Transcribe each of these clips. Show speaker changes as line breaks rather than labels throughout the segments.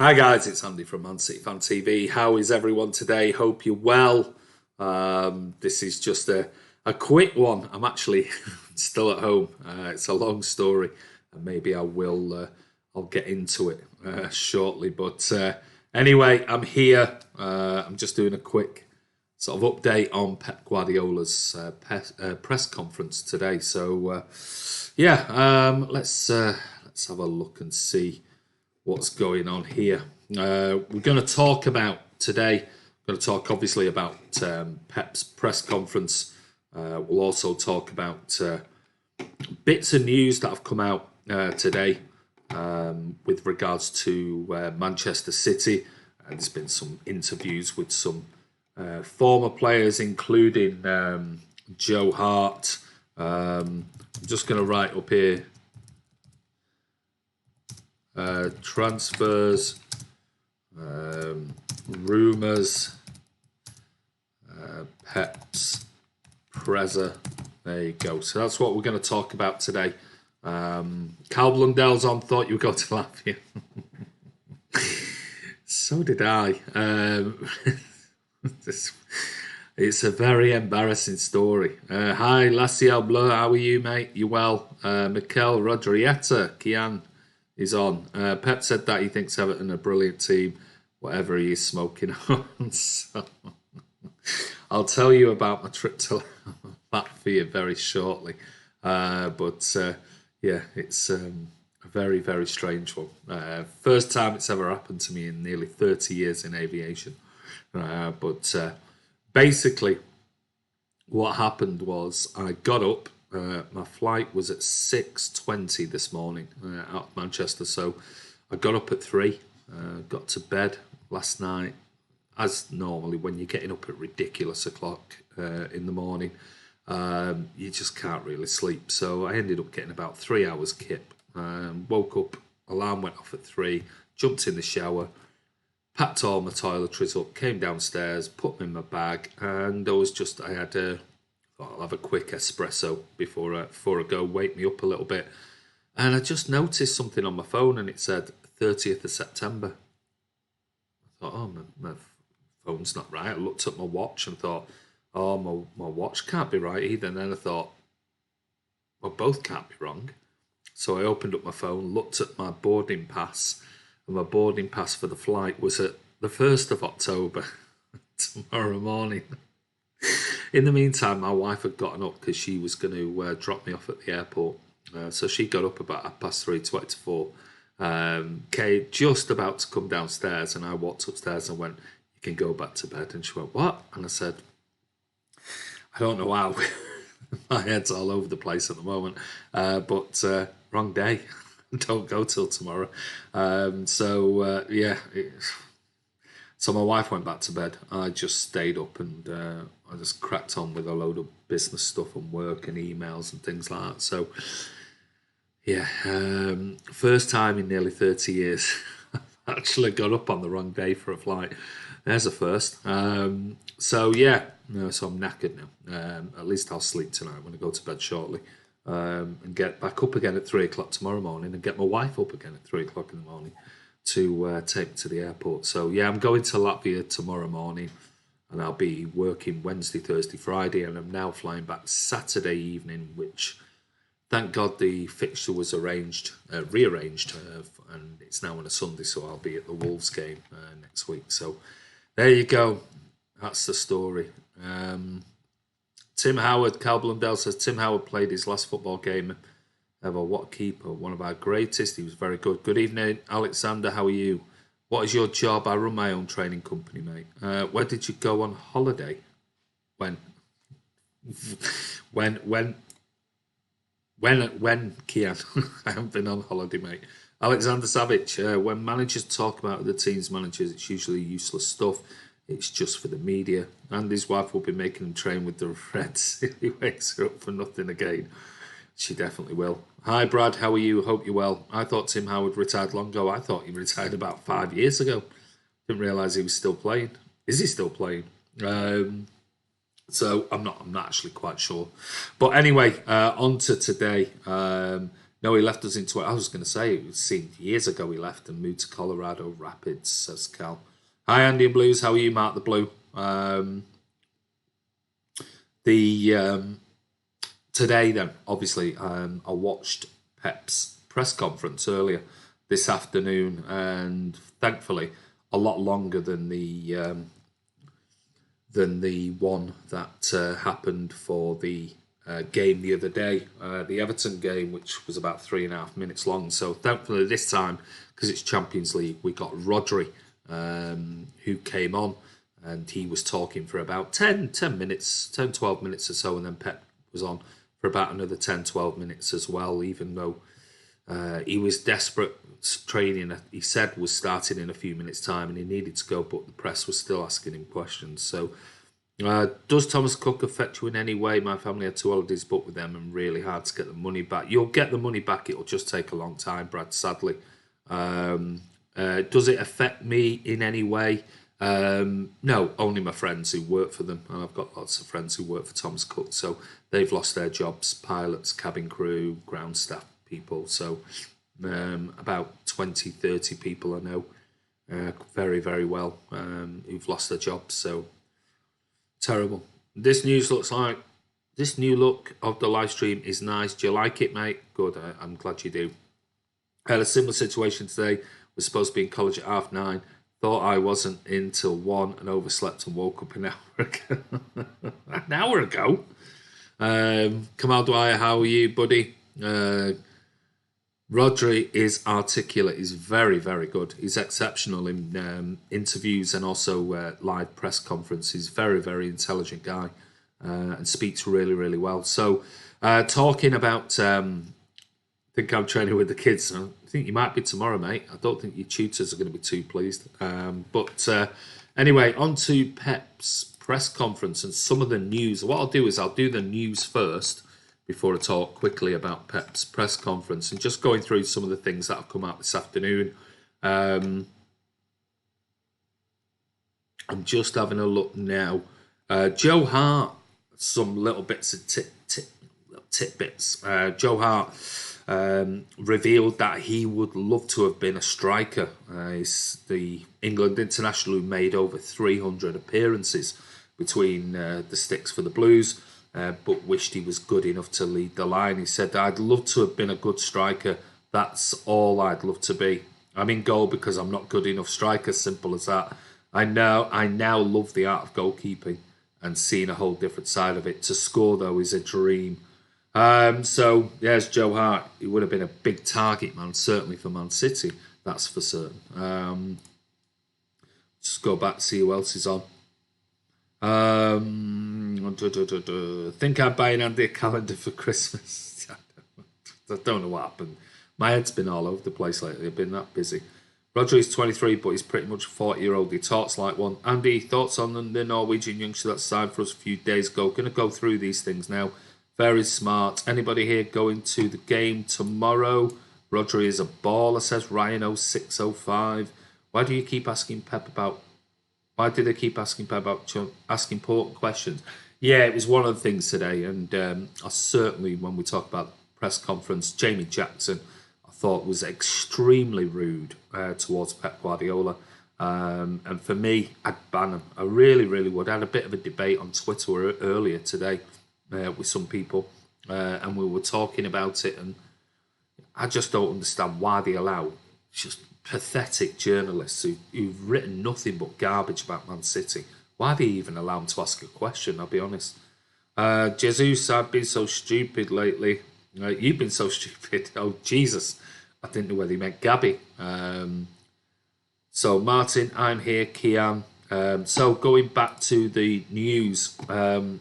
Hi guys, it's Andy from Man City Fan TV. How is everyone today? Hope you're well. This is just a quick one. I'm actually still at home. It's a long story, and maybe I'll get into it shortly. But anyway, I'm here. I'm just doing a quick sort of update on Pep Guardiola's press conference today. So let's have a look and see what's going on here. We're going to talk about today. We're going to talk obviously about Pep's press conference. We'll also talk about bits of news that have come out today with regards to Manchester City. There's been some interviews with some former players, including Joe Hart. I'm just going to write up here. Transfers, rumours, Peps, Preza. There you go. So that's what we're going to talk about today. Cal Blundell's on. Thought you were going to Latvia. So did I. It's a very embarrassing story. Hi, Lassiel Bleu. How are you, mate? You well? Mikel Rodrieta, Kiam is on. Pep said that he thinks Everton are a brilliant team, whatever he is smoking on. So, I'll tell you about my trip to Latvia very shortly. But it's a very, very strange one. First time it's ever happened to me in nearly 30 years in aviation. But basically, what happened was I got up. My flight was at 6:20 this morning out of Manchester, so I got up at 3, got to bed last night, as normally when you're getting up at ridiculous o'clock in the morning, you just can't really sleep. So I ended up getting about 3 hours kip. Woke up, alarm went off at 3, jumped in the shower, packed all my toiletries up, came downstairs, put them in my bag, and I had I'll have a quick espresso before I go, wake me up a little bit. And I just noticed something on my phone and it said 30th of September. I thought, oh, my phone's not right. I looked at my watch and thought, oh, my watch can't be right either. And then I thought, well, both can't be wrong. So I opened up my phone, looked at my boarding pass, and my boarding pass for the flight was at the 1st of October, tomorrow morning. In the meantime, my wife had gotten up because she was going to drop me off at the airport. So she got up about 3:20 to 4. Came just about to come downstairs, and I walked upstairs and went, "You can go back to bed." And she went, "What?" And I said, "I don't know how." My head's all over the place at the moment, but wrong day. Don't go till tomorrow. So my wife went back to bed. I just stayed up and I just cracked on with a load of business stuff and work and emails and things like that. So, first time in nearly 30 years, I've actually got up on the wrong day for a flight. There's a first. So I'm knackered now. At least I'll sleep tonight when I go to bed shortly. And get back up again at 3 o'clock tomorrow morning and get my wife up again at 3 o'clock in the morning to take me to the airport. So I'm going to Latvia tomorrow morning, and I'll be working Wednesday, Thursday, Friday, and I'm now flying back Saturday evening, which thank God the fixture was rearranged, and it's now on a Sunday, so I'll be at the Wolves game next week. So there you go. That's the story. Tim Howard, Cal Blundell says, Tim Howard played his last football game ever. What a keeper. One of our greatest. He was very good. Good evening, Alexander. How are you? What is your job? I run my own training company, mate. Where did you go on holiday? When, Kian? I haven't been on holiday, mate. Alexander Savage, when managers talk about the team's managers, it's usually useless stuff. It's just for the media. And his wife will be making him train with the Reds if he wakes her up for nothing again. She definitely will. Hi, Brad. How are you? Hope you're well. I thought Tim Howard retired long ago. I thought he retired about 5 years ago. Didn't realise he was still playing. Is he still playing? So I'm not actually quite sure. But anyway, on to today. No, he left us in. I was going to say it seemed years ago he left and moved to Colorado Rapids. Says Cal. Hi, Andy and Blues. How are you, Mark the Blue? Today then, obviously, I watched Peps' press conference earlier this afternoon, and thankfully, a lot longer than the one that happened for the game the other day, the Everton game, which was about 3.5 minutes long. So thankfully this time, because it's Champions League, we got Rodri, who came on, and he was talking for about 10 minutes, 10, 12 minutes or so, and then Pep was on for about another 10, 12 minutes as well, even though he was desperate. Training, he said, was starting in a few minutes' time, and he needed to go, but the press was still asking him questions. So, does Thomas Cook affect you in any way? My family had 2 holidays booked with them, and really hard to get the money back. You'll get the money back. It'll just take a long time, Brad. Sadly, does it affect me in any way? No, only my friends who work for them, and I've got lots of friends who work for Thomas Cook, so they've lost their jobs. Pilots, cabin crew, ground staff people. So. About 20, 30 people I know very, very well who've lost their jobs. So terrible. This new look of the live stream is nice. Do you like it, mate? Good. I'm glad you do. I had a similar situation today. Was supposed to be in college at 9:30. Thought I wasn't in till 1 and overslept and woke up an hour ago. An hour ago? Kamal Dwyer, how are you, buddy? Rodri is articulate. He's very, very good. He's exceptional in interviews and also live press conferences. He's very, very intelligent guy and speaks really, really well. So, talking about, I think I'm training with the kids. I think you might be tomorrow, mate. I don't think your tutors are going to be too pleased. But anyway, on to Pep's press conference and some of the news. What I'll do is I'll do the news first, before I talk quickly about Pep's press conference and just going through some of the things that have come out this afternoon. I'm just having a look now. Joe Hart, some little bits of tidbits. Joe Hart revealed that he would love to have been a striker. He's the England international who made over 300 appearances between the sticks for the Blues. But wished he was good enough to lead the line. He said, I'd love to have been a good striker. That's all I'd love to be. I'm in goal because I'm not good enough striker, simple as that. I now love the art of goalkeeping and seeing a whole different side of it. To score, though, is a dream. So, there's Joe Hart. He would have been a big target man, certainly for Man City. That's for certain. Just go back to see who else is on. Think I'm buying Andy a calendar for Christmas. I don't know what happened. My head's been all over the place lately. I've been that busy. Roger is 23, but he's pretty much a 40-year-old. He talks like one. Andy, thoughts on the Norwegian youngster that signed for us a few days ago? Going to go through these things now. Very smart. Anybody here going to the game tomorrow? Roger is a baller, says Ryan 0605. Why do you keep asking Pep about... Why do they keep asking Pep about asking important questions? Yeah, it was one of the things today, and I certainly, when we talk about the press conference, Jamie Jackson, I thought was extremely rude towards Pep Guardiola. And for me, I'd ban him. I really, really would. I had a bit of a debate on Twitter earlier today with some people, and we were talking about it, and I just don't understand why they allow just pathetic journalists who've written nothing but garbage about Man City. Why do they even allow them to ask a question? I'll be honest. Jesus, I've been so stupid lately. You've been so stupid. Oh, Jesus. I didn't know whether he meant Gabby. So, Martin, I'm here. Kiam. So, going back to the news. Other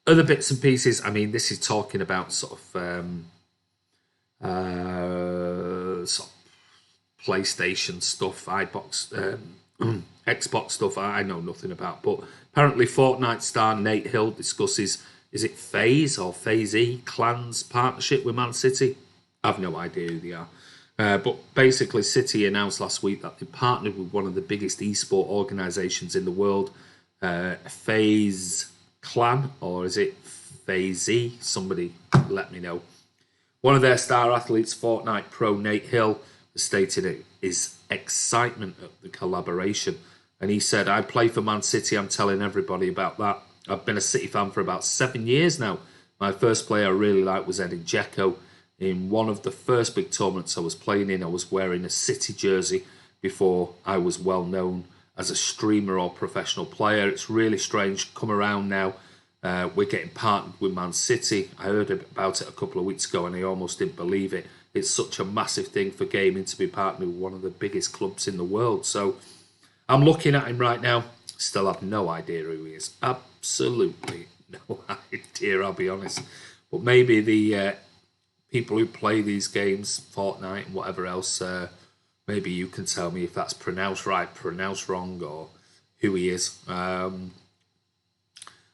bits and pieces. I mean, this is talking about sort of PlayStation stuff, Xbox stuff I know nothing about. But apparently Fortnite star Nate Hill discusses, is it FaZe or FaZe Clan's partnership with Man City? I've no idea who they are. But basically City announced last week that they partnered with one of the biggest esport organisations in the world, FaZe Clan, or is it FaZe? Somebody let me know. One of their star athletes, Fortnite pro Nate Hill, has stated his excitement at the collaboration. And he said, I play for Man City. I'm telling everybody about that. I've been a City fan for about 7 years now. My first player I really liked was Edin Dzeko. In one of the first big tournaments I was playing in, I was wearing a City jersey before I was well known as a streamer or professional player. It's really strange. Come around now. We're getting partnered with Man City. I heard about it a couple of weeks ago and I almost didn't believe it. It's such a massive thing for gaming to be partnered with one of the biggest clubs in the world. So I'm looking at him right now. Still have no idea who he is. Absolutely no idea, I'll be honest. But maybe the people who play these games, Fortnite and whatever else, maybe you can tell me if that's pronounced right, pronounced wrong, or who he is.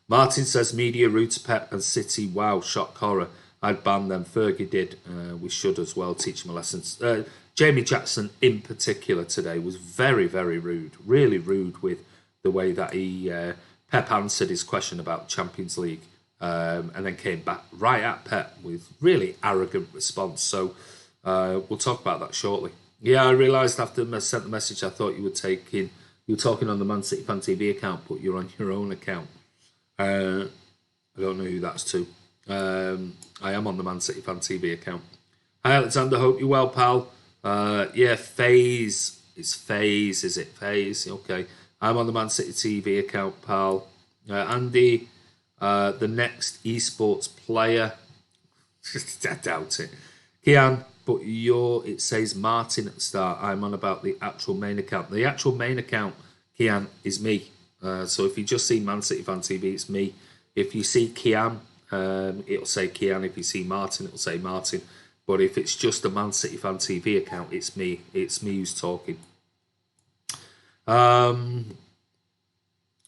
Martin says, media roots Pep and City. Wow, shock horror. I'd ban them. Fergie did. We should as well teach them lessons. Jamie Jackson in particular today was very, very rude. Really rude with the way that he Pep answered his question about Champions League. And then came back right at Pep with really arrogant response. So we'll talk about that shortly. Yeah, I realised after I sent the message, I thought you were talking on the Man City Fan TV account, but you're on your own account. I don't know who that's to. I am on the Man City Fan TV account. Hi Alexander, hope you're well, pal. Yeah, FaZe. It's FaZe, is it? FaZe, okay. I'm on the Man City TV account, pal. Andy, the next esports player. I doubt it. Kiam, but it says Martin at the start. I'm on about the actual main account. The actual main account, Kiam, is me. So if you just see Man City Fan TV, it's me. If you see Kiam, it'll say Kiam. If you see Martin, it'll say Martin. But if it's just a Man City Fan TV account, it's me. It's me who's talking.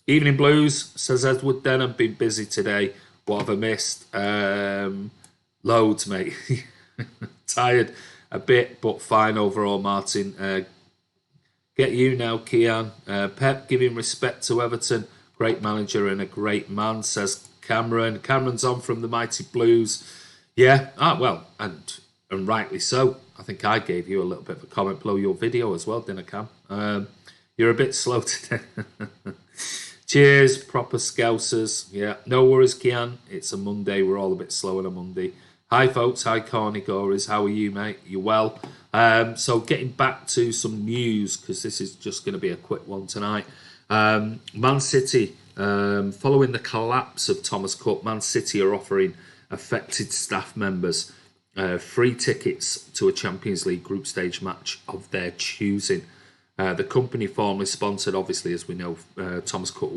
Evening Blues, says Edward Denham. Been busy today. What have I missed? Loads, mate. Tired a bit, but fine overall, Martin. Get you now, Kiam. Pep giving respect to Everton. Great manager and a great man, says Cameron. Cameron's on from the Mighty Blues. Yeah, well, and rightly so. I think I gave you a little bit of a comment below your video as well, didn't I, Cam? You're a bit slow today. Cheers, proper Scousers. Yeah, no worries, Kiam. It's a Monday. We're all a bit slow on a Monday. Hi, folks. Hi, Corny Gories. How are you, mate? You well? So getting back to some news, because this is just going to be a quick one tonight. Man City, following the collapse of Thomas Cook, Man City are offering affected staff members free tickets to a Champions League group stage match of their choosing. The company formerly sponsored, obviously, as we know, Thomas Cook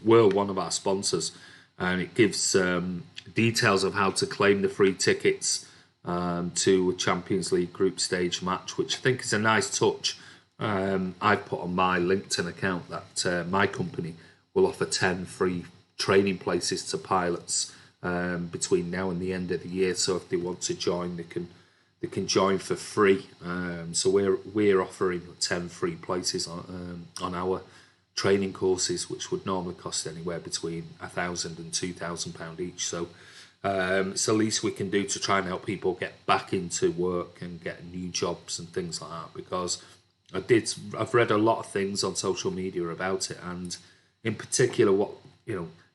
were one of our sponsors, and it gives details of how to claim the free tickets to a Champions League group stage match, which I think is a nice touch. I've put on my LinkedIn account that my company will offer 10 free training places to pilots between now and the end of the year. So if they want to join, they can join for free. So we're offering 10 free places on our training courses, which would normally cost anywhere between £1,000 and £2,000 each. So it's the least we can do to try and help people get back into work and get new jobs and things like that. Because I've read a lot of things on social media about it, and in particular,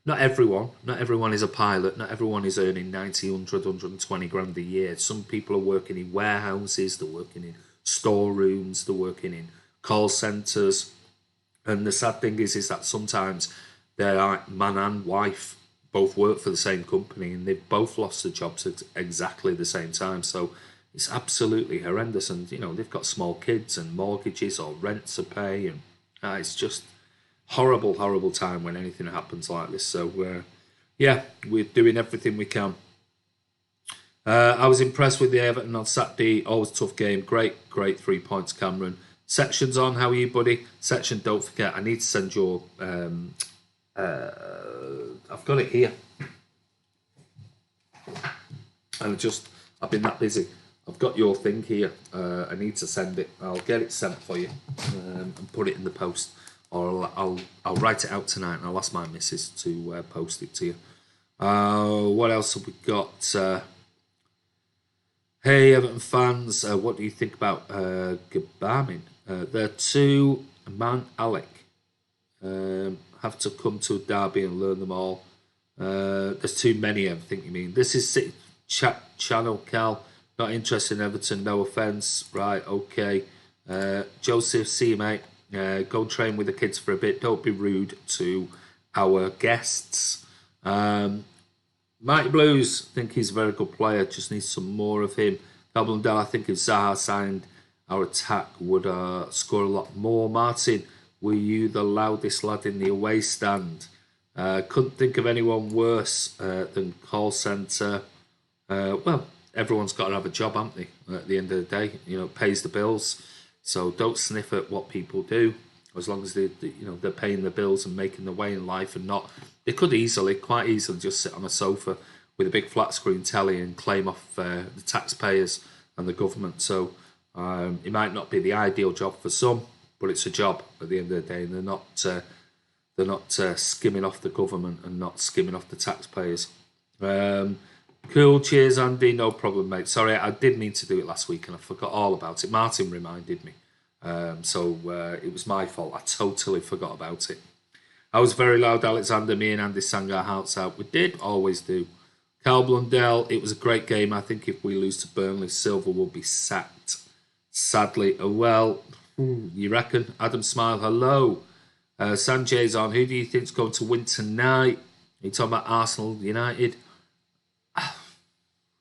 not everyone is a pilot. Not everyone is earning 90, 100, 120 grand a year. Some people are working in warehouses, they're working in storerooms, they're working in call centres. And the sad thing is that sometimes their man and wife both work for the same company, and they've both lost their jobs at exactly the same time. So it's absolutely horrendous. And, they've got small kids and mortgages or rent to pay. And it's just horrible, horrible time when anything happens like this. So, we're doing everything we can. I was impressed with the Everton on Saturday. Always tough game. Great 3 points, Cameron. Section's on. How are you, buddy? Section, don't forget, I need to send your... I've got it here. I've been that busy. I've got your thing here. I need to send it. I'll get it sent for you and put it in the post. Or I'll write it out tonight and I'll ask my missus to post it to you. What else have we got? Hey, Everton fans, what do you think about Gabamin? Their two-man Alec have to come to a derby and learn them all. There's too many, I think you mean. This is City Channel, Cal. Not interested in Everton, no offence. Right, okay. Joseph, see you, mate. Go train with the kids for a bit. Don't be rude to our guests. Mighty Blues, think he's a very good player. Just needs some more of him. Dell, I think if Zaha signed, our attack would score a lot more. Martin, were you the loudest lad in the away stand? Couldn't think of anyone worse than call centre. Well, everyone's got to have a job, haven't they? At the end of the day, it pays the bills. So don't sniff at what people do, as long as they're paying the bills and making their way in life, and not. They could quite easily, just sit on a sofa with a big flat screen telly and claim off the taxpayers and the government. So it might not be the ideal job for some, but it's a job at the end of the day, and they're not skimming off the government and not skimming off the taxpayers. Cool, cheers, Andy. No problem, mate. Sorry, I did mean to do it last week and I forgot all about it. Martin reminded me. So it was my fault. I totally forgot about it. I was very loud, Alexander. Me and Andy sang our hearts out. We did, always do. Carl Blundell, it was a great game. I think if we lose to Burnley, Silva will be sacked. Sadly, you reckon? Adam Smile, hello. Sanjay's on. Who do you think's going to win tonight? Are you talking about Arsenal, United?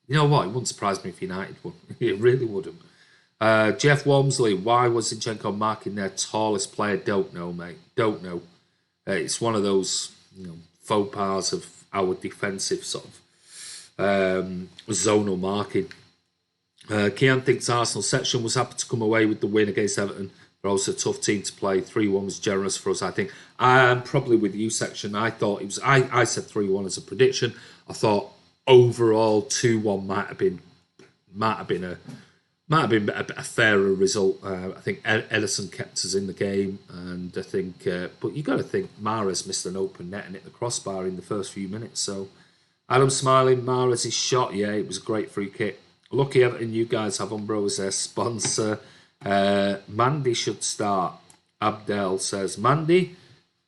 You know what? It wouldn't surprise me if United won. It really wouldn't. Jeff Walmsley, why was Zinchenko marking their tallest player? Don't know, mate. Don't know. It's one of those faux pas of our defensive sort of zonal marking. Kiam thinks Arsenal section was happy to come away with the win against Everton. They're also a tough team to play. 3-1 was generous for us, I think. I'm probably with you, section. I thought it was. I said 3-1 as a prediction. I thought overall 2-1 might have been a fairer result. I think Ederson kept us in the game, and I think. But you got to think Mahrez missed an open net and hit the crossbar in the first few minutes. So Adam smiling. Mahrez' shot, yeah, it was a great free kick. Lucky Everton, you guys have Umbro as their sponsor. Mandy should start. Abdel says, Mandy?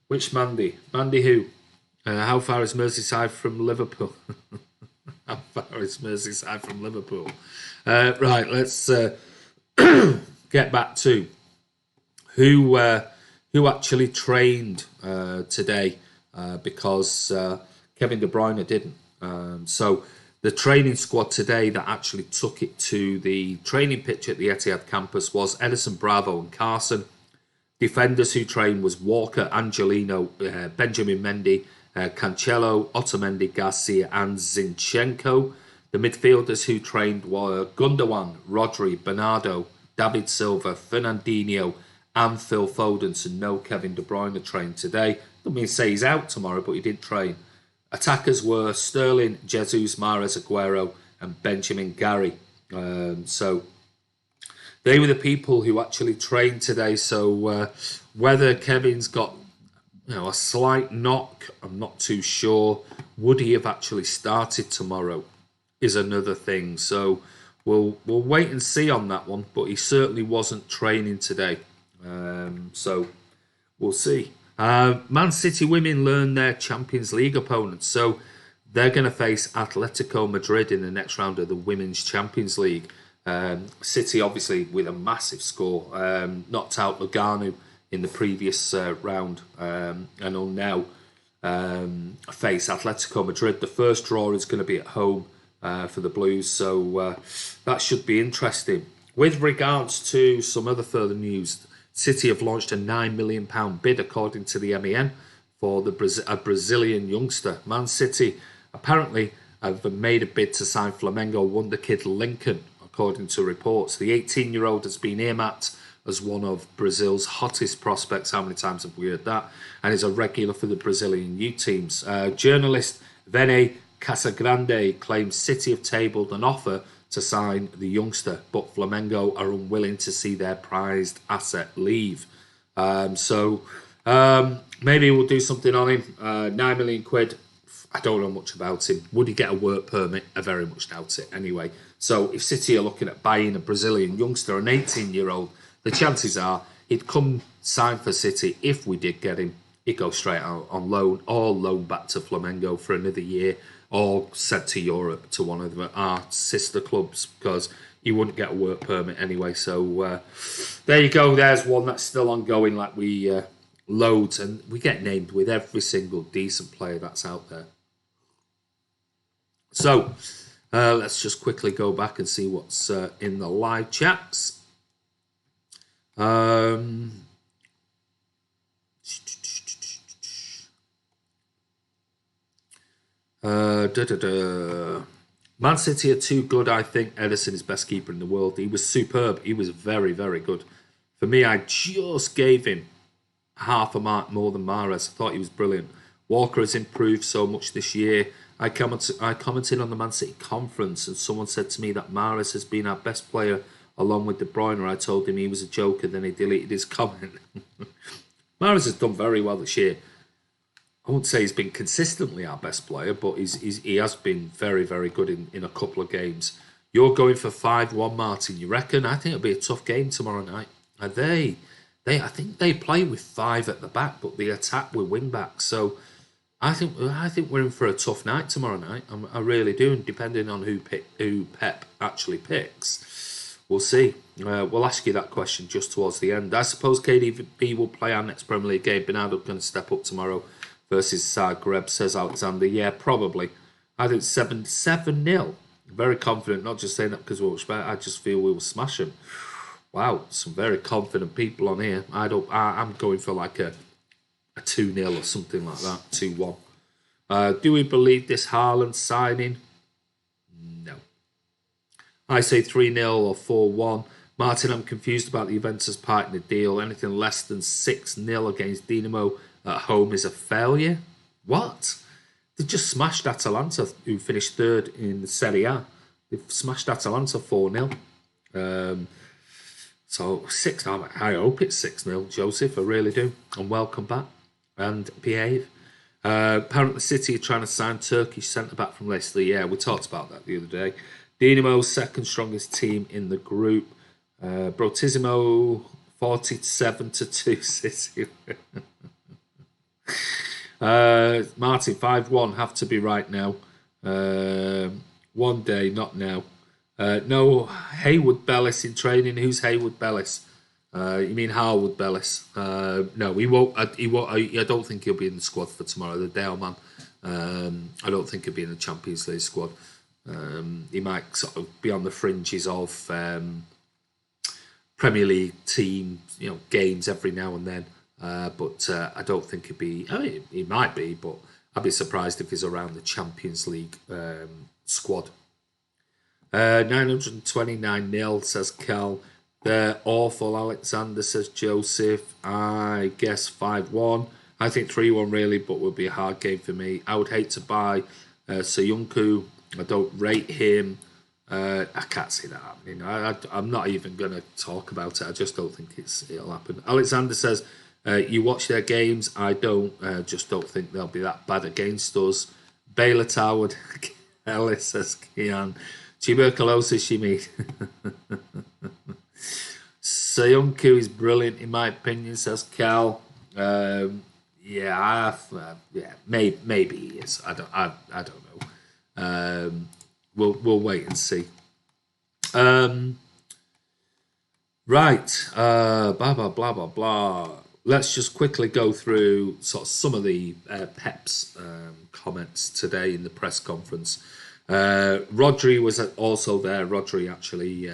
Which Mandy? Mandy who? How far is Merseyside from Liverpool? How far is Merseyside from Liverpool? Right, let's get back to who actually trained today, because Kevin De Bruyne didn't. So the training squad today that actually took it to the training pitch at the Etihad Campus was Edison, Bravo and Carson. Defenders who trained was Walker, Angelino, Benjamin Mendy, Cancelo, Otamendi, Garcia and Zinchenko. The midfielders who trained were Gundogan, Rodri, Bernardo, David Silva, Fernandinho and Phil Foden. So no Kevin De Bruyne trained today. Doesn't mean to say he's out tomorrow, but he didn't train. Attackers were Sterling, Jesus, Mahrez, Aguero and Benjamin Gary. So they were the people who actually trained today. So whether Kevin's got a slight knock, I'm not too sure. Would he have actually started tomorrow is another thing. So we'll wait and see on that one. But he certainly wasn't training today. So we'll see. Man City women learn their Champions League opponents. So they're going to face Atletico Madrid in the next round of the Women's Champions League. City, obviously, with a massive score, knocked out Lugano in the previous round, and will now face Atletico Madrid. The first draw is going to be at home for the Blues, so that should be interesting. With regards to some other further news, City have launched a £9 million bid, according to the MEN, for a Brazilian youngster. Man City apparently have made a bid to sign Flamengo wonder kid Lincoln, according to reports. The 18-year-old has been earmarked as one of Brazil's hottest prospects. How many times have we heard that? And is a regular for the Brazilian youth teams. Journalist Vene Casagrande claims City have tabled an offer to sign the youngster, but Flamengo are unwilling to see their prized asset leave. So maybe we'll do something on him. £9 million. I don't know much about him. Would he get a work permit? I very much doubt it. Anyway, So if City are looking at buying a Brazilian youngster, an 18-year-old, the chances are he'd come sign for City. If we did get him, he'd go straight out on loan or loan back to Flamengo for another year, or sent to Europe to one of our sister clubs, because he wouldn't get a work permit anyway. So there you go. There's one that's still ongoing, like we loads, and we get named with every single decent player that's out there. So let's just quickly go back and see what's in the live chats. Man City are too good. I think Ederson is best keeper in the world. He was superb. He was very, very good. For me, I just gave him half a mark more than Mahrez. I thought he was brilliant. Walker has improved so much this year. I commented on the Man City conference, and someone said to me that Mahrez has been our best player along with De Bruyne. I told him he was a joker, then he deleted his comment. Mahrez has done very well this year. I won't say he's been consistently our best player, but he has been very, very good in a couple of games. You're going for 5-1, Martin, you reckon? I think it'll be a tough game tomorrow night. I think they play with 5 at the back, but they attack with wing backs. So I think we're in for a tough night tomorrow night. I really do, and depending on who Pep actually picks, we'll see. We'll ask you that question just towards the end. I suppose KDB will play our next Premier League game. Bernardo's going to step up tomorrow versus Zagreb, says Alexander. Yeah, probably. I think 7-0. Very confident, not just saying that because we'll expect. I just feel we will smash them. Wow, some very confident people on here. I'm going for like a 2-0 or something like that, 2-1. Do we believe this Haaland signing? No. I say 3-0 or 4-1. Martin, I'm confused about the Juventus part in the deal. Anything less than 6-0 against Dinamo at home is a failure. What? They just smashed Atalanta, who finished third in the Serie A. They've smashed Atalanta 4-0. So 6, I hope it's 6-0, Joseph, I really do. And welcome back and behave. Apparently City are trying to sign Turkish centre-back from Leicester. Yeah, we talked about that the other day. Dinamo's second strongest team in the group. Brotissimo 47-2 City. Martin, 5-1, have to be right now. One day, not now. No, Haywood Bellis in training. Who's Haywood Bellis? You mean Harwood Bellis? No, he won't. I don't think he'll be in the squad for tomorrow. The Dale man. I don't think he'll be in the Champions League squad. He might sort of be on the fringes of Premier League team, games every now and then. But I don't think he'd be. I mean, he might be, but I'd be surprised if he's around the Champions League squad. 929-0, says Cal. They're awful, Alexander, says Joseph. I guess 5-1. I think 3-1 really, but will be a hard game for me. I would hate to buy Soyuncu. I don't rate him. I can't see that happening. I'm not even going to talk about it. I just don't think it'll happen. Alexander says, you watch their games. I don't. Just don't think they'll be that bad against us. Baylor Tower, Ellis, says Kian. Tuberculosis, you mean? Soyuncu is brilliant, in my opinion, says Cal. Maybe he is. I don't know. We'll wait and see. Right. Blah blah blah blah blah. Let's just quickly go through sort of some of the Peps comments today in the press conference. Rodri was also there. Rodri actually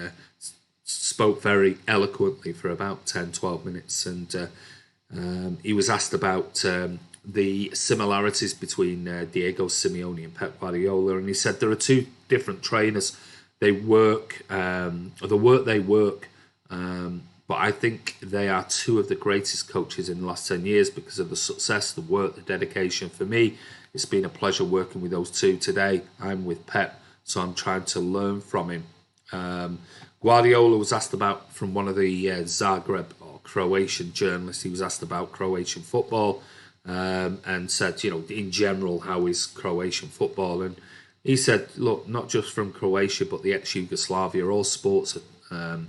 spoke very eloquently for about 10-12 minutes, and he was asked about the similarities between Diego Simeone and Pep Guardiola, and he said there are two different trainers. They work, but I think they are two of the greatest coaches in the last 10 years because of the success, the work, the dedication. For me, it's been a pleasure working with those two. Today, I'm with Pep, so I'm trying to learn from him. Guardiola was asked about, from one of the Zagreb or Croatian journalists, he was asked about Croatian football and said, in general, how is Croatian football? And he said, look, not just from Croatia, but the ex-Yugoslavia, all sports are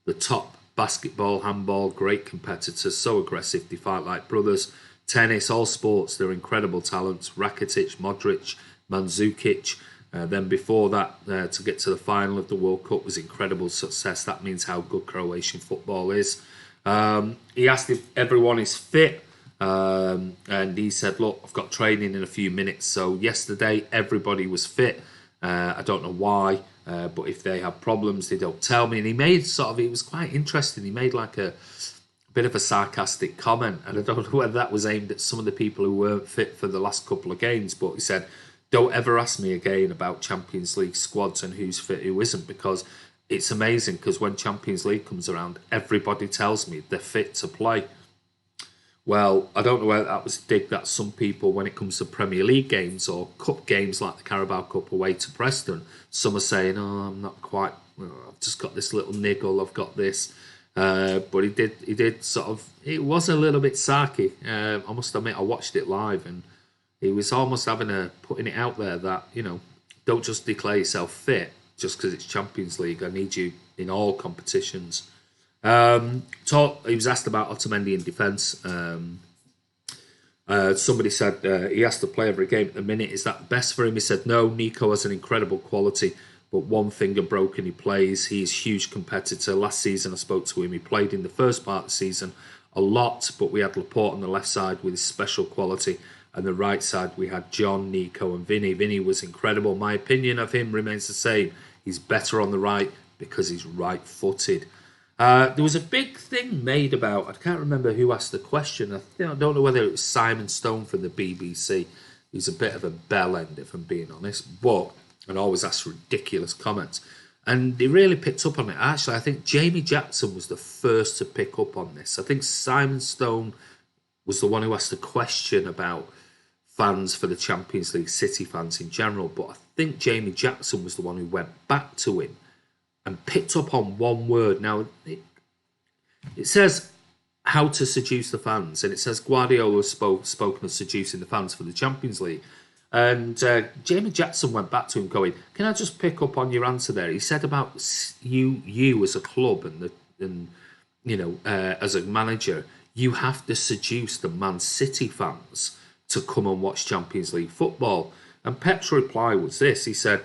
the top. Basketball, handball, great competitors, so aggressive, they fight like brothers. Tennis, all sports, they're incredible talents. Rakitic, Modric, Mandzukic. Then before that, to get to the final of the World Cup was incredible success. That means how good Croatian football is. He asked if everyone is fit. And he said, look, I've got training in a few minutes. So yesterday, everybody was fit. I don't know why, but if they have problems, they don't tell me. And he made it was quite interesting. He made like a bit of a sarcastic comment. And I don't know whether that was aimed at some of the people who weren't fit for the last couple of games. But he said, don't ever ask me again about Champions League squads and who's fit, who isn't, because it's amazing. Because when Champions League comes around, everybody tells me they're fit to play. Well, I don't know whether that was a dig that some people, when it comes to Premier League games or cup games like the Carabao Cup away to Preston, some are saying, oh, I'm not quite, I've just got this little niggle, I've got this. But he did sort of, it was a little bit sarky. I must admit, I watched it live and he was almost putting it out there that, don't just declare yourself fit just because it's Champions League. I need you in all competitions. He was asked about Otamendi in defence. Somebody said he has to play every game at the minute. Is that best for him? He said, no, Nico has an incredible quality, but one finger broken, he plays. He's a huge competitor. Last season I spoke to him. He played in the first part of the season a lot, but we had Laporte on the left side with his special quality. And the right side, we had John, Nico and Vinny. Vinny was incredible. My opinion of him remains the same. He's better on the right because he's right-footed. There was a big thing made about, I can't remember who asked the question. I don't know whether it was Simon Stone from the BBC. He's a bit of a bell end, if I'm being honest, and always asks ridiculous comments. And he really picked up on it. Actually, I think Jamie Jackson was the first to pick up on this. I think Simon Stone was the one who asked the question about fans for the Champions League, City fans in general. But I think Jamie Jackson was the one who went back to him and picked up on one word. Now, it says how to seduce the fans, and it says Guardiola spoken of seducing the fans for the Champions League. And Jamie Jackson went back to him going, can I just pick up on your answer there? He said about you as a club and as a manager, you have to seduce the Man City fans to come and watch Champions League football. And Pep's reply was this. He said,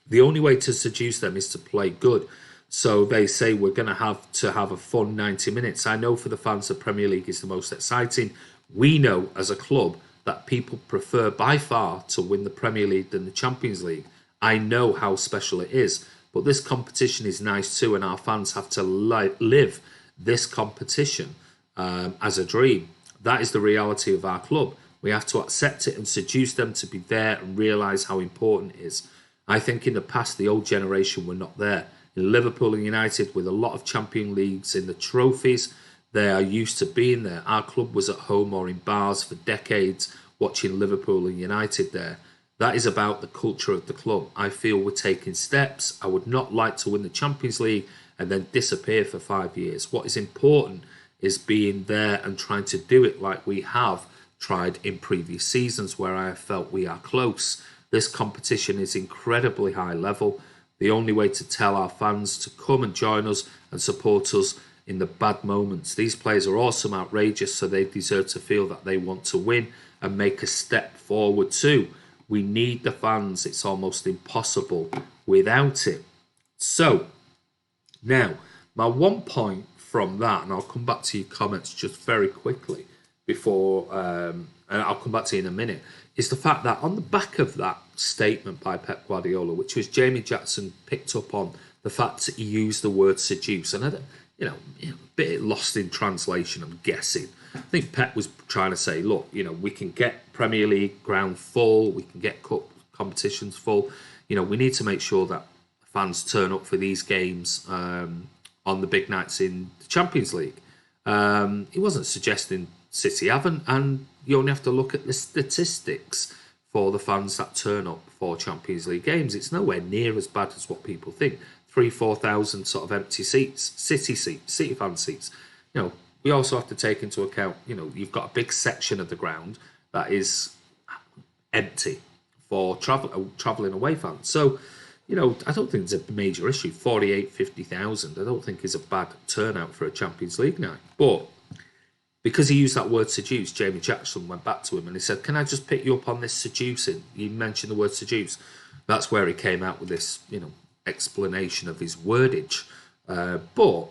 the only way to seduce them is to play good. So they say we're going to have a fun 90 minutes. I know for the fans, the Premier League is the most exciting. We know as a club that people prefer by far to win the Premier League than the Champions League. I know how special it is. But this competition is nice too, and our fans have to live this competition as a dream. That is the reality of our club. We have to accept it and seduce them to be there and realise how important it is. I think in the past, the old generation were not there. In Liverpool and United, with a lot of Champions Leagues in the trophies, they are used to being there. Our club was at home or in bars for decades watching Liverpool and United there. That is about the culture of the club. I feel we're taking steps. I would not like to win the Champions League and then disappear for 5 years. What is important is being there and trying to do it like we have tried in previous seasons where I have felt we are close. This competition is incredibly high level. The only way to tell our fans to come and join us and support us in the bad moments. These players are awesome, outrageous, so they deserve to feel that they want to win and make a step forward too. We need the fans. It's almost impossible without it. So, now, my one point from that, and I'll come back to your comments just very quickly before, and I'll come back to you in a minute, is the fact that on the back of that statement by Pep Guardiola, which was Jamie Jackson picked up on the fact that he used the word seduce, and a bit lost in translation, I'm guessing. I think Pep was trying to say, look, we can get Premier League ground full, we can get cup competitions full. We need to make sure that fans turn up for these games on the big nights in the Champions League. He wasn't suggesting City haven't, and you only have to look at the statistics for the fans that turn up for Champions League games. It's nowhere near as bad as what people think. 3,000-4,000 sort of empty seats, City fan seats. We also have to take into account, you've got a big section of the ground that is empty for travelling away fans. So, you know, I don't think it's a major issue. 50,000, I don't think is a bad turnout for a Champions League night. But because he used that word seduce, Jamie Jackson went back to him and he said, can I just pick you up on this seducing? You mentioned the word seduce. That's where he came out with this, you know, explanation of his wordage. But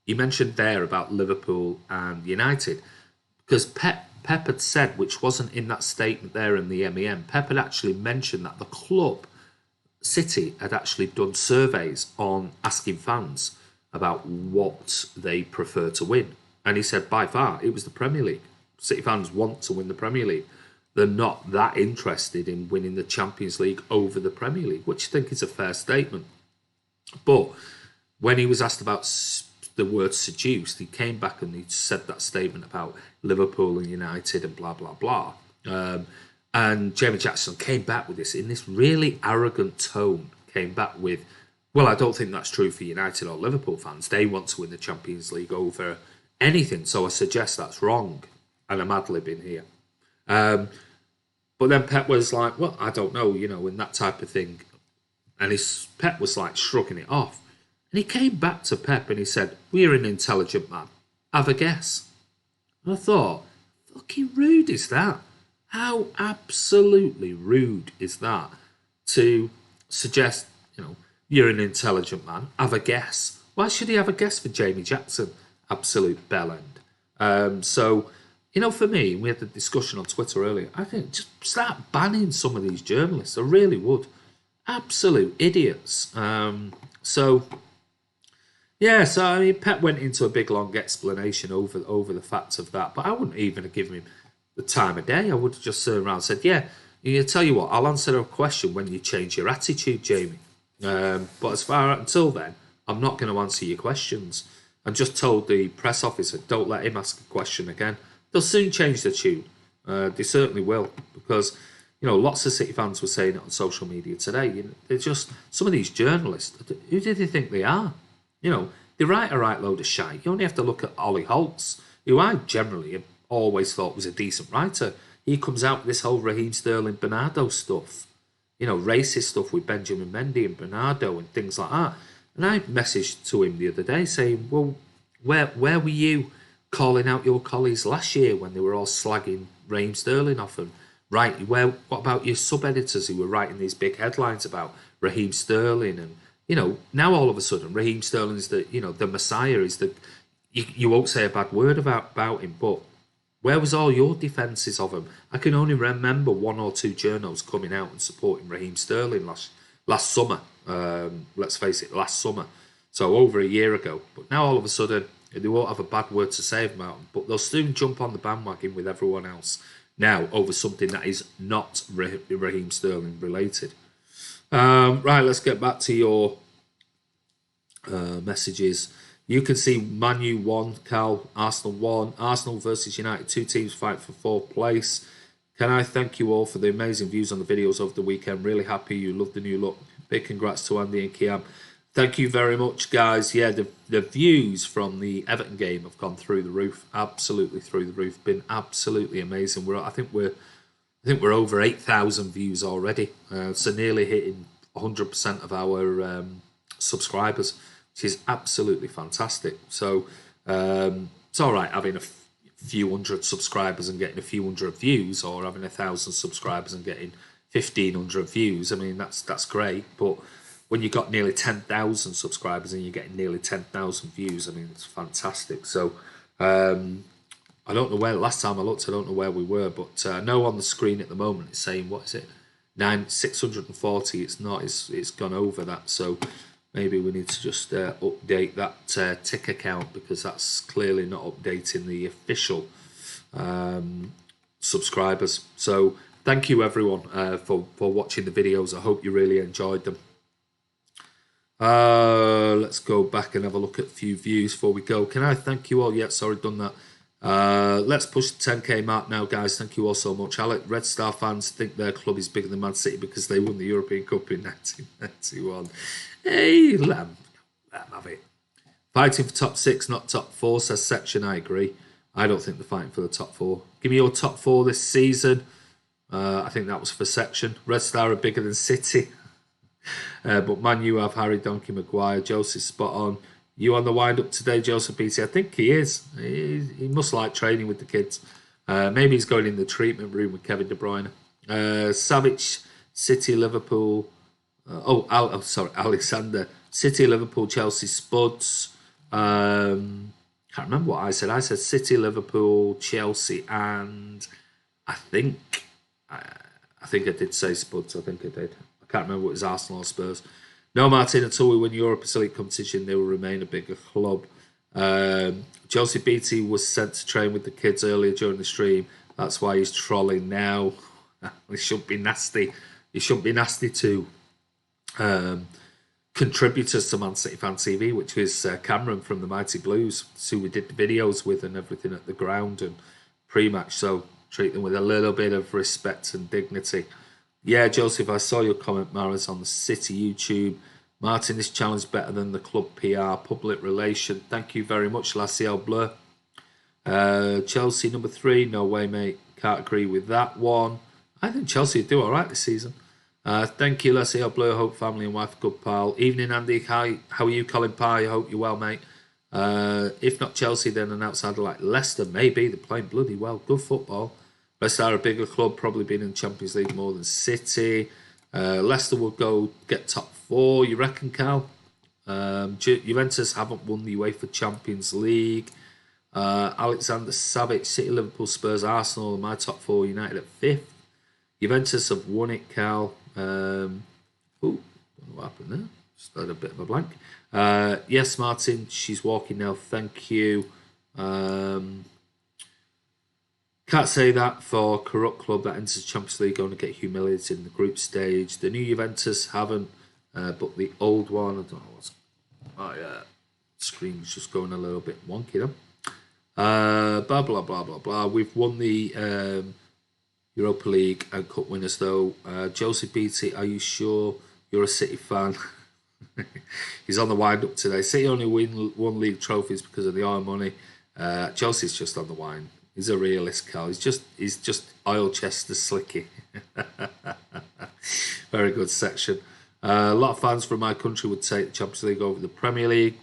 you mentioned there about Liverpool and United, because Pep had said, which wasn't in that statement there in the MEM, Pep had actually mentioned that the club, City, had actually done surveys on asking fans about what they prefer to win. And he said by far it was the Premier League. City fans want to win the Premier League. They're not that interested in winning the Champions League over the Premier League, which I think is a fair statement. But when he was asked about the word seduced, he came back and he said that statement about Liverpool and United and blah, blah, blah. And Jamie Jackson came back with this in this really arrogant tone, came back with, well, I don't think that's true for United or Liverpool fans. They want to win the Champions League over anything, so I suggest that's wrong. And I'm ad-libbing here. But then Pep was like, well, I don't know, you know, and that type of thing. And Pep was like shrugging it off. And he came back to Pep and he said, we're an intelligent man. Have a guess. And I thought, fucking rude is that? How absolutely rude is that to suggest, you know, you're an intelligent man, have a guess. Why should he have a guess for Jamie Jackson? Absolute bellend. So, you know, for me, we had the discussion on Twitter earlier, I think just start banning some of these journalists. I really would. Absolute idiots. So I mean, Pep went into a big, long explanation over the fact of that, but I wouldn't even have given him the time of day. I would have just turned around and said, yeah, you tell you what, I'll answer a question when you change your attitude, Jamie. But until then, I'm not going to answer your questions. And just told the press officer, don't let him ask a question again. They'll soon change the tune. They certainly will, because, you know, lots of City fans were saying it on social media today. You know, they're just, some of these journalists, who do they think they are? You know, they write a right load of shite. You only have to look at Ollie Holtz, who I generally have always thought was a decent writer. He comes out with this whole Raheem Sterling Bernardo stuff, you know, racist stuff with Benjamin Mendy and Bernardo and things like that. And I messaged to him the other day saying, well, where were you calling out your colleagues last year when they were all slagging Raheem Sterling off them? Right, what about your sub-editors who were writing these big headlines about Raheem Sterling? And, you know, now all of a sudden Raheem Sterling's the, you know, the messiah, is the, you won't say a bad word about him, but where was all your defences of him? I can only remember one or two journals coming out and supporting Raheem Sterling last summer. Let's face it, last summer. So over a year ago. But now all of a sudden, they won't have a bad word to say about him. But they'll soon jump on the bandwagon with everyone else now over something that is not Raheem Sterling related. Right, let's get back to your messages. You can see Man U 1, Cal, Arsenal 1, Arsenal versus United, two teams fight for fourth place. Can I thank you all for the amazing views on the videos over the weekend? Really happy you love the new look. Big congrats to Andy and Kiam. Thank you very much, guys. Yeah, the views from the Everton game have gone through the roof. Absolutely through the roof. Been absolutely amazing. I think we're over 8,000 views already. So nearly hitting 100% of our subscribers, which is absolutely fantastic. So it's all right having a few hundred subscribers and getting a few hundred views, or having 1,000 subscribers and getting 1,500 views. I mean, that's great. But when you've got nearly 10,000 subscribers and you're getting nearly 10,000 views, I mean, it's fantastic. So I don't know where, last time I looked, I don't know where we were, but I know on the screen at the moment it's saying, what is it, 640. It's not, it's gone over that. So maybe we need to just update that ticker count, because that's clearly not updating the official subscribers. So thank you everyone for watching the videos. I hope you really enjoyed them. Let's go back and have a look at a few views before we go. Can I thank you all? Yeah, sorry, done that. Let's push the 10k mark now, guys. Thank you all so much. Alec, Red Star fans think their club is bigger than Man City because they won the European Cup in 1991. Hey, let them have it. Fighting for top 6, not top 4, says Section. I agree. I don't think they're fighting for the top 4. Give me your top 4 this season. I think that was for section. Red Star are bigger than City. But Man U have Harry Donkey Maguire. Joseph spot on. You on the wind up today, Joseph BT? I think he is. He must like training with the kids. Maybe he's going in the treatment room with Kevin De Bruyne. Savage, City, Liverpool. Sorry, Alexander. City, Liverpool, Chelsea, Spuds. Can't remember what I said. I said City, Liverpool, Chelsea, and I think I did say Spuds. I think I did. I can't remember what it was, Arsenal or Spurs. No, Martin, until we win Europe's elite competition, they will remain a bigger club. Chelsea BT was sent to train with the kids earlier during the stream. That's why he's trolling now. He shouldn't be nasty. He shouldn't be nasty to contributors to Man City Fan TV, which is Cameron from the Mighty Blues, who we did the videos with and everything at the ground and pre-match. So treat them with a little bit of respect and dignity. Yeah, Joseph, I saw your comment, Maris, on the City YouTube. Martin, this challenge is better than the club PR, public relation. Thank you very much, Lassiel Bleu. Chelsea, number 3. No way, mate. Can't agree with that one. I think Chelsea do all right this season. Thank you, Lassiel Bleu. Hope family and wife are good, pal. Evening, Andy. Hi. How are you, Colin Pye? I hope you're well, mate. If not Chelsea, then an outsider like Leicester, maybe. They're playing bloody well. Good football. Leicester are a bigger club, probably been in the Champions League more than City. Leicester will go get top 4, you reckon, Cal? Juventus haven't won the UEFA Champions League. Alexander Savic, City, Liverpool, Spurs, Arsenal, my top 4, United at 5th. Juventus have won it, Cal. Don't know what happened there. Just had a bit of a blank. Yes, Martin, she's walking now. Thank you. Can't say that for corrupt club that enters Champions League going to get humiliated in the group stage. The new Juventus haven't, but the old one, I don't know what's... My screen's just going a little bit wonky, though. Blah, blah, blah, blah, blah. We've won the Europa League and Cup winners, though. Joseph BT, are you sure you're a City fan? He's on the wind-up today. City only won league trophies because of the oil money. Chelsea's just on the wind. He's a realist, Carl. He's just oil Chester slicky. Very good section. A lot of fans from my country would take the Champions League over the Premier League.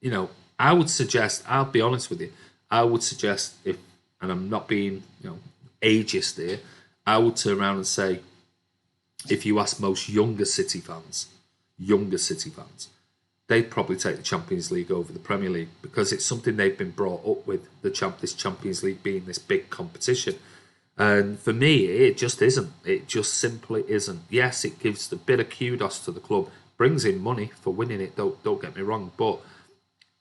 You know, I would suggest, I'll be honest with you, I would suggest, if, and I'm not being, ageist here, I would turn around and say, if you ask most younger City fans, they'd probably take the Champions League over the Premier League because it's something they've been brought up with, this Champions League being this big competition. And for me, it just isn't. It just simply isn't. Yes, it gives a bit of kudos to the club, brings in money for winning it, don't get me wrong, but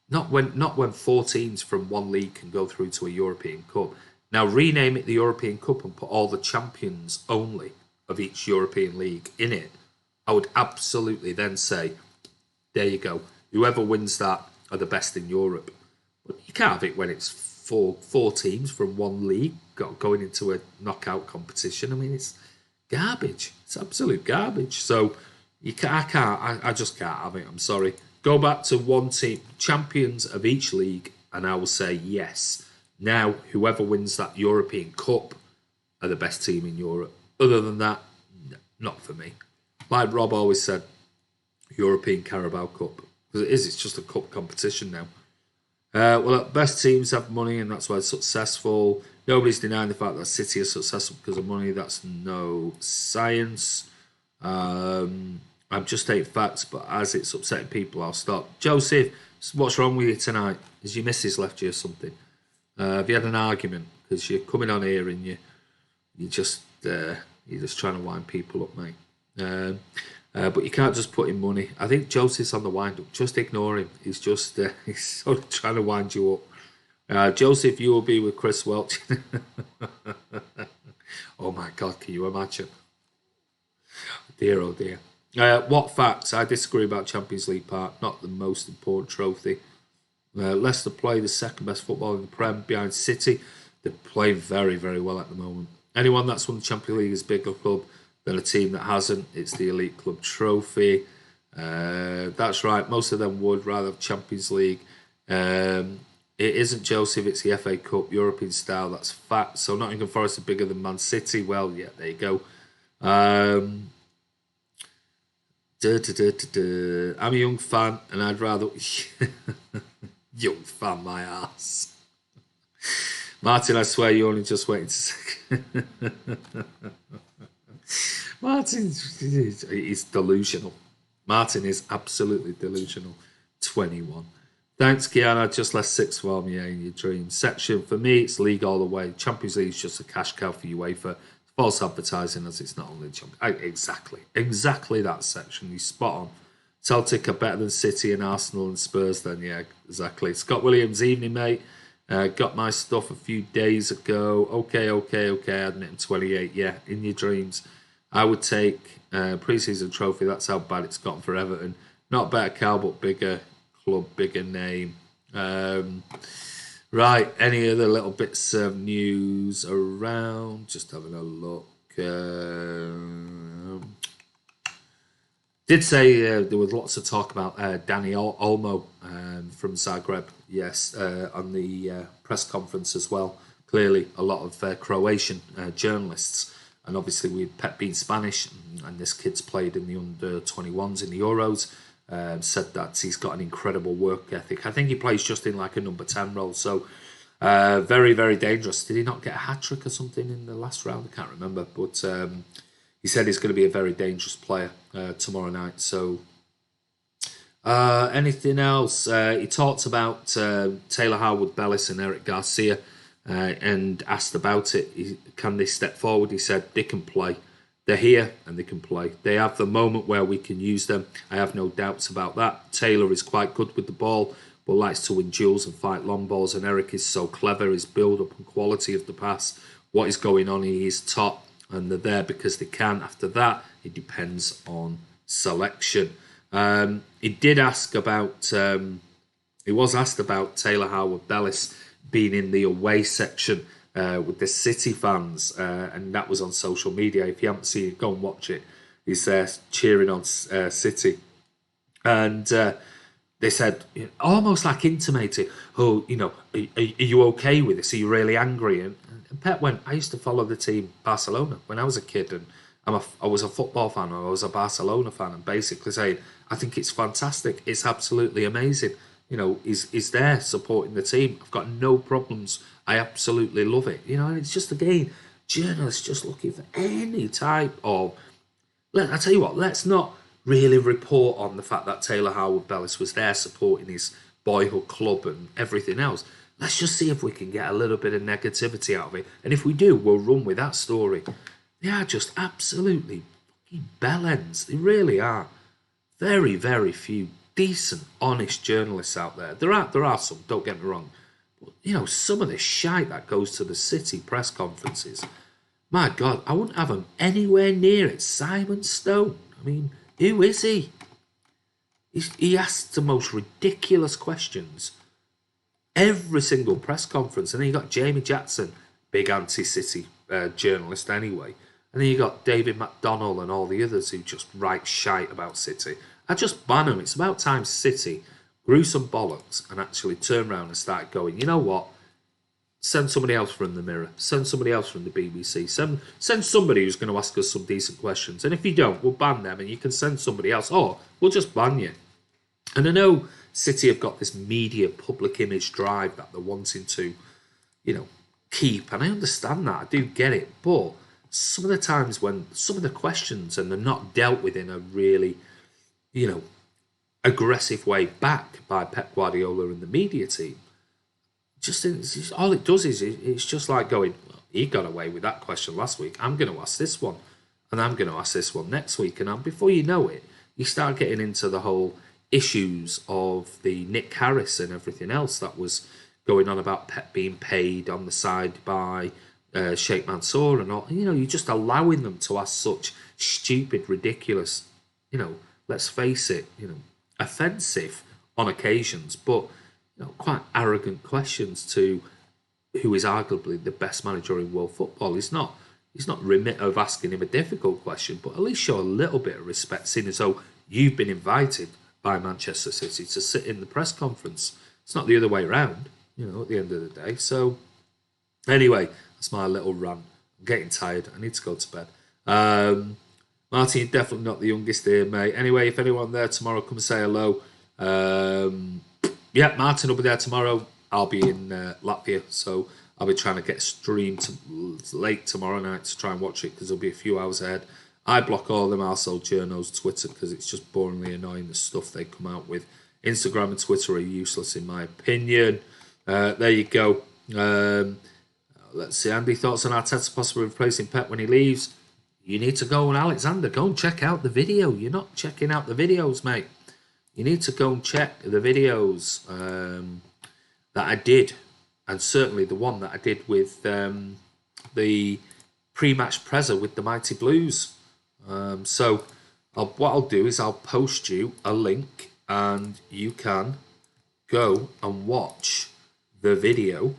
not when 4 teams from one league can go through to a European Cup. Now, rename it the European Cup and put all the champions only of each European league in it. I would absolutely then say, there you go. Whoever wins that are the best in Europe. But you can't have it when it's four teams from one league going into a knockout competition. I mean, it's garbage. It's absolute garbage. So I just can't have it. I'm sorry. Go back to one team, champions of each league, and I will say yes. Now, whoever wins that European Cup are the best team in Europe. Other than that, not for me. Like Rob always said, European Carabao Cup. Because it's just a cup competition now. Well, best teams have money and that's why it's successful. Nobody's denying the fact that City is successful because of money. That's no science. I'm just stating facts, but as it's upsetting people, I'll stop. Joseph, what's wrong with you tonight? Has your missus left you or something? Have you had an argument? Because you're coming on here and you're just trying to wind people up, mate. But you can't just put in money. I think Joseph's on the wind-up. Just ignore him. He's just he's sort of trying to wind you up. Joseph, you will be with Chris Welch. Oh, my God, can you imagine? Dear, oh, dear. What facts? I disagree about Champions League part. Not the most important trophy. Leicester play the second best football in the Prem behind City. They're playing very, very well at the moment. Anyone that's won the Champions League is a bigger club than a team that hasn't. It's the Elite Club Trophy. That's right. Most of them would rather have Champions League. In It isn't Joseph, it's the FA Cup, European style, that's fact. So Nottingham Forest are bigger than Man City. Well, yeah, there you go. I'm a young fan, and I'd rather... young fan, my ass. Martin, I swear you only just waiting to... Martin is delusional. Martin is absolutely delusional. 21. Thanks, Kiana. Just left 6 for me in your dream section. For me, it's league all the way. Champions League is just a cash cow for UEFA. False advertising, as it's not only exactly that section. You spot on. Celtic are better than City and Arsenal and Spurs. Then yeah, exactly. Scott Williams, evening, mate. Got my stuff a few days ago. Okay. I admit I'm 28. Yeah, in your dreams. I would take pre-season trophy. That's how bad it's gotten for Everton. Not better cow, but bigger club, bigger name. Right, any other little bits of news around? Just having a look. Did say there was lots of talk about Danny Olmo from Zagreb, yes, on the press conference as well. Clearly, a lot of Croatian journalists, and obviously with Pep being Spanish, and this kid's played in the under-21s in the Euros, said that he's got an incredible work ethic. I think he plays just in like a number 10 role, so very, very dangerous. Did he not get a hat-trick or something in the last round? I can't remember, but he said he's going to be a very dangerous player tomorrow night. So anything else? He talked about Taylor Howard-Bellis and Eric Garcia and asked about it. Can they step forward? He said they can play. They're here and they can play. They have the moment where we can use them. I have no doubts about that. Taylor is quite good with the ball, but likes to win duels and fight long balls. And Eric is so clever. His build-up and quality of the pass, what is going on, he is top. And they're there because they can. After that, it depends on selection. He did ask about... he was asked about Taylor Howard-Bellis being in the away section with the City fans, and that was on social media. If you haven't seen it, go and watch it. He's there cheering on City, and they said, almost like intimating, "Oh, are you okay with this? Are you really angry?" And Pep went, "I used to follow the team Barcelona when I was a kid, and I was a football fan. I was a Barcelona fan, and basically saying, I think it's fantastic. It's absolutely amazing. He's there supporting the team. I've got no problems. I absolutely love it. And it's just, again, journalists just looking for any type of... I tell you what, let's not really report on the fact that Taylor Howard-Bellis was there supporting his boyhood club and everything else. Let's just see if we can get a little bit of negativity out of it. And if we do, we'll run with that story. They are just absolutely fucking bellends. They really are. Very, very few decent, honest journalists out there. There are some, don't get me wrong. But, some of the shite that goes to the City press conferences, my God, I wouldn't have him anywhere near it. Simon Stone. I mean, who is he? He asks the most ridiculous questions every single press conference. And then you got Jamie Jackson, big anti-City journalist anyway. And then you got David McDonnell and all the others who just write shite about City. I just ban them. It's about time City grew some bollocks and actually turned around and started going, you know what? Send somebody else from the Mirror. Send somebody else from the BBC. Send somebody who's going to ask us some decent questions. And if you don't, we'll ban them and you can send somebody else. Or we'll just ban you. And I know City have got this media public image drive that they're wanting to, keep. And I understand that. I do get it. But some of the times when some of the questions and they're not dealt with in a really, aggressive way back by Pep Guardiola and the media team, all it does is it's just like going, well, he got away with that question last week. I'm going to ask this one, and I'm going to ask this one next week. And before you know it, you start getting into the whole issues of the Nick Harris and everything else that was going on about Pep being paid on the side by Sheikh Mansour and all. You're just allowing them to ask such stupid, ridiculous, let's face it, offensive on occasions, but quite arrogant questions to who is arguably the best manager in world football. He's not remit of asking him a difficult question, but at least show a little bit of respect, seeing as though you've been invited by Manchester City to sit in the press conference. It's not the other way around. at the end of the day. So anyway, that's my little rant. I'm getting tired. I need to go to bed. Martin, you're definitely not the youngest here, mate. Anyway, if anyone there tomorrow, come and say hello. Yeah, Martin will be there tomorrow. I'll be in Latvia, so I'll be trying to get a stream late tomorrow night to try and watch it because there'll be a few hours ahead. I block all them arsehole journos Twitter because it's just boringly annoying, the stuff they come out with. Instagram and Twitter are useless in my opinion. There you go. Let's see, Andy, thoughts on Arteta possibly replacing Pep when he leaves? You need to go, and Alexander, go and check out the video. You're not checking out the videos, mate. You need to go and check the videos that I did, and certainly the one that I did with the pre-match presser with the Mighty Blues. So what I'll do is I'll post you a link, and you can go and watch the video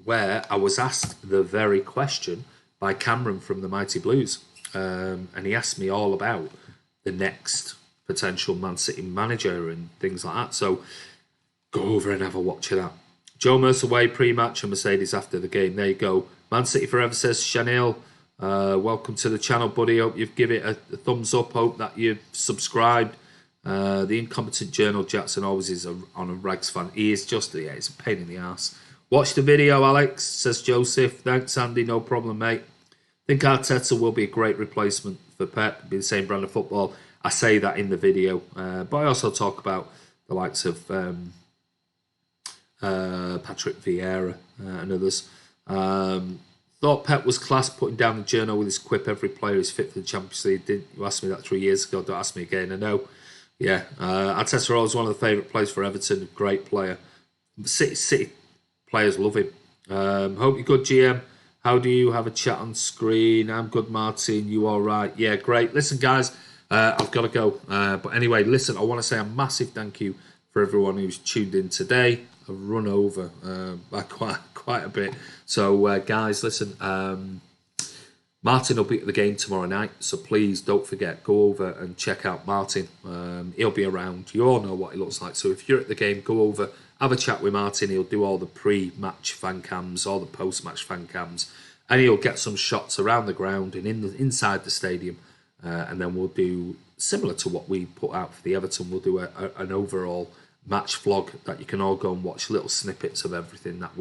where I was asked the very question by Cameron from the Mighty Blues. And he asked me all about the next potential Man City manager and things like that. So go over and have a watch of that. Joe Mercer away pre-match and Mercedes after the game. There you go. Man City Forever says, Chanel, welcome to the channel, buddy. Hope you've given it a thumbs up. Hope that you've subscribed. The incompetent journal Jackson always is on a Rags fan. He is just, it's a pain in the arse. Watch the video, Alex, says Joseph. Thanks, Andy. No problem, mate. I think Arteta will be a great replacement for Pep. Be the same brand of football. I say that in the video. But I also talk about the likes of Patrick Vieira and others. Thought Pep was class putting down the journal with his quip, every player is fit for the Champions League. You asked me that 3 years ago. Don't ask me again. I know. Yeah. Arteta always one of the favourite players for Everton. Great player. City players love him. Hope you're good, GM. How do you have a chat on screen? I'm good, Martin. You all right? Yeah, great. Listen, guys, I've got to go. But anyway, listen, I want to say a massive thank you for everyone who's tuned in today. I've run over by quite a bit. So, guys, listen, Martin will be at the game tomorrow night. So please don't forget, go over and check out Martin. He'll be around. You all know what he looks like. So if you're at the game, go over, have a chat with Martin. He'll do all the pre-match fan cams, all the post-match fan cams, and he'll get some shots around the ground and inside the stadium. And then we'll do, similar to what we put out for the Everton, we'll do an overall match vlog that you can all go and watch little snippets of everything that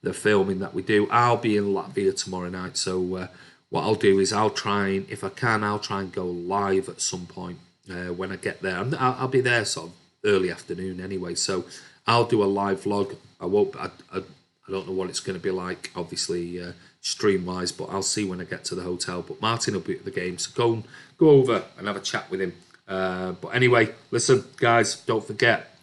the filming that we do. I'll be in Latvia tomorrow night, so what I'll do is I'll try and go live at some point when I get there. I'll be there sort of early afternoon anyway, so I'll do a live vlog. I don't know what it's going to be like, obviously, stream-wise, but I'll see when I get to the hotel. But Martin will be at the game, so go over and have a chat with him. But anyway, listen, guys, don't forget,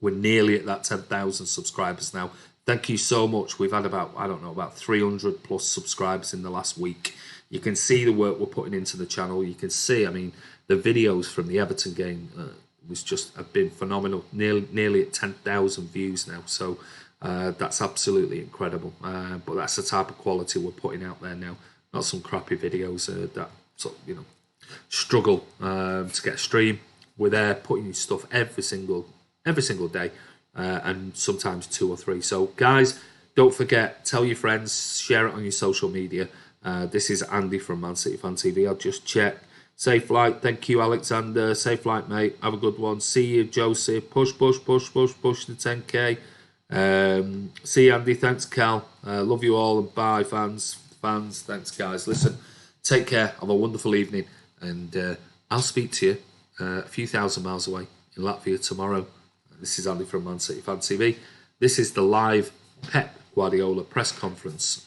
we're nearly at that 10,000 subscribers now. Thank you so much. We've had about 300 plus subscribers in the last week. You can see the work we're putting into the channel. You can see, the videos from the Everton game have been phenomenal. Nearly at 10,000 views now. So that's absolutely incredible. But that's the type of quality we're putting out there now. Not some crappy videos that sort of, struggle to get a stream. We're there putting stuff every single day. And sometimes 2 or 3. So, guys, don't forget, tell your friends, share it on your social media. This is Andy from Man City Fan TV. I'll just check. Safe flight. Thank you, Alexander. Safe flight, mate. Have a good one. See you, Joseph. Push the 10K. See you, Andy. Thanks, Cal. Love you all, and bye, fans. Thanks, guys. Listen, take care. Have a wonderful evening. And I'll speak to you a few thousand miles away in Latvia tomorrow. This is Andy from Man City Fan TV. This is the live Pep Guardiola press conference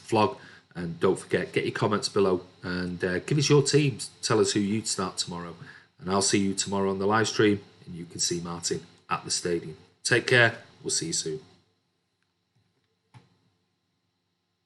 vlog. And don't forget, get your comments below and give us your teams. Tell us who you'd start tomorrow. And I'll see you tomorrow on the live stream. And you can see Martin at the stadium. Take care. We'll see you soon.